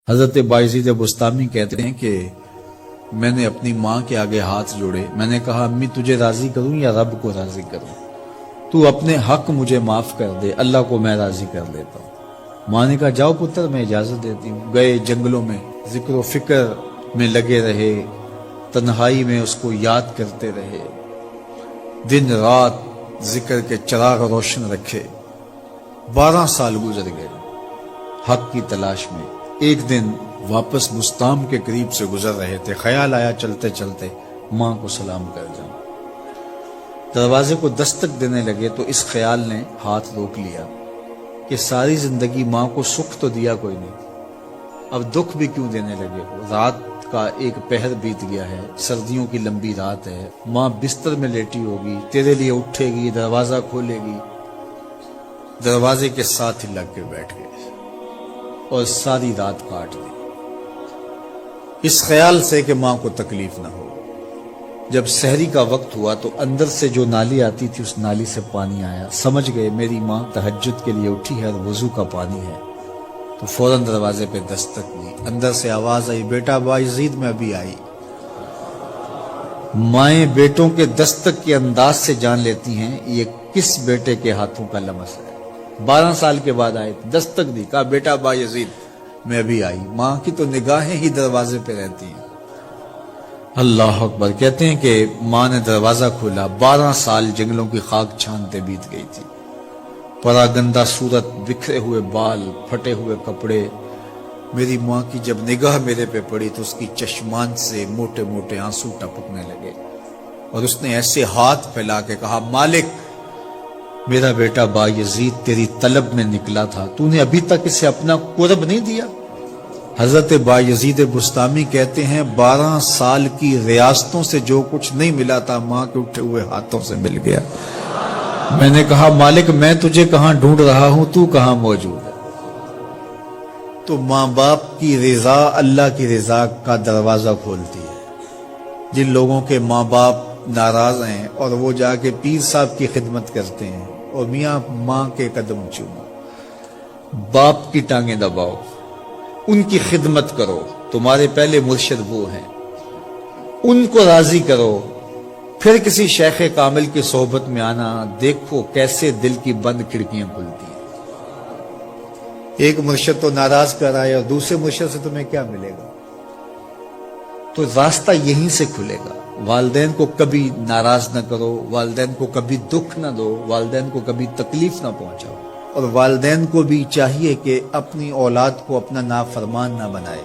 حضرت بایزید بستامی کہتے ہیں کہ میں نے اپنی ماں کے آگے ہاتھ جوڑے، میں نے کہا امی تجھے راضی کروں یا رب کو راضی کروں؟ تو اپنے حق مجھے معاف کر دے، اللہ کو میں راضی کر لیتا ہوں۔ ماں نے کہا جاؤ پتر میں اجازت دیتی ہوں۔ گئے جنگلوں میں ذکر و فکر میں لگے رہے، تنہائی میں اس کو یاد کرتے رہے، دن رات ذکر کے چراغ روشن رکھے۔ 12 سال گزر گئے حق کی تلاش میں۔ ایک دن واپس بستام کے قریب سے گزر رہے تھے، خیال آیا چلتے چلتے ماں کو سلام کر جاؤں۔ دروازے کو دستک دینے لگے تو اس خیال نے ہاتھ روک لیا کہ ساری زندگی ماں کو سکھ تو دیا کوئی نہیں، اب دکھ بھی کیوں دینے لگے ہو؟ رات کا ایک پہر بیت گیا ہے، سردیوں کی لمبی رات ہے، ماں بستر میں لیٹی ہوگی، تیرے لیے اٹھے گی، دروازہ کھولے گی۔ دروازے کے ساتھ ہی لگ کے بیٹھ گئے اور ساری رات کاٹ دی، اس خیال سے کہ ماں کو تکلیف نہ ہو۔ جب سحری کا وقت ہوا تو اندر سے جو نالی آتی تھی اس نالی سے پانی آیا، سمجھ گئے میری ماں تہجد کے لیے اٹھی ہے اور وضو کا پانی ہے، تو فوراً دروازے پہ دستک دی۔ اندر سے آواز آئی بیٹا بایزید میں ابھی آئی۔ مائیں بیٹوں کے دستک کے انداز سے جان لیتی ہیں یہ کس بیٹے کے ہاتھوں کا لمس ہے۔ 12 سال کے بعد آئے، دستک دی، کہا بیٹا بایزید میں ابھی آئی۔ ماں کی تو نگاہیں ہی دروازے پہ رہتی ہیں۔ اللہ اکبر۔ کہتے ہیں کہ ماں نے دروازہ کھولا، 12 سال جنگلوں کی خاک چھانتے بیت گئی تھی، پراگندہ صورت، بکھرے ہوئے بال، پھٹے ہوئے کپڑے۔ میری ماں کی جب نگاہ میرے پہ پڑی تو اس کی چشمان سے موٹے موٹے آنسو ٹپکنے لگے، اور اس نے ایسے ہاتھ پھیلا کے کہا مالک میرا بیٹا بایزید تیری طلب میں نکلا تھا، تو نے ابھی تک اسے اپنا قرب نہیں دیا۔ حضرت بایزید بستامی کہتے ہیں 12 سال کی ریاستوں سے جو کچھ نہیں ملا تھا ماں کے اٹھے ہوئے ہاتھوں سے مل گیا۔ میں نے کہا مالک میں تجھے کہاں ڈھونڈ رہا ہوں، تو کہاں موجود ہے؟ تو ماں باپ کی رضا اللہ کی رضا کا دروازہ کھولتی ہے۔ جن لوگوں کے ماں باپ ناراض ہیں اور وہ جا کے پیر صاحب کی خدمت کرتے ہیں اور میاں ماں کے قدم چومو، باپ کی ٹانگیں دباؤ، ان کی خدمت کرو، تمہارے پہلے مرشد وہ ہیں، ان کو راضی کرو، پھر کسی شیخ کامل کی صحبت میں آنا، دیکھو کیسے دل کی بند کھڑکیاں کھلتی ہیں۔ ایک مرشد تو ناراض کر آئے اور دوسرے مرشد سے تمہیں کیا ملے گا؟ تو راستہ یہیں سے کھلے گا۔ والدین کو کبھی ناراض نہ کرو، والدین کو کبھی دکھ نہ دو، والدین کو کبھی تکلیف نہ پہنچاؤ، اور والدین کو بھی چاہیے کہ اپنی اولاد کو اپنا نافرمان نہ بنائے۔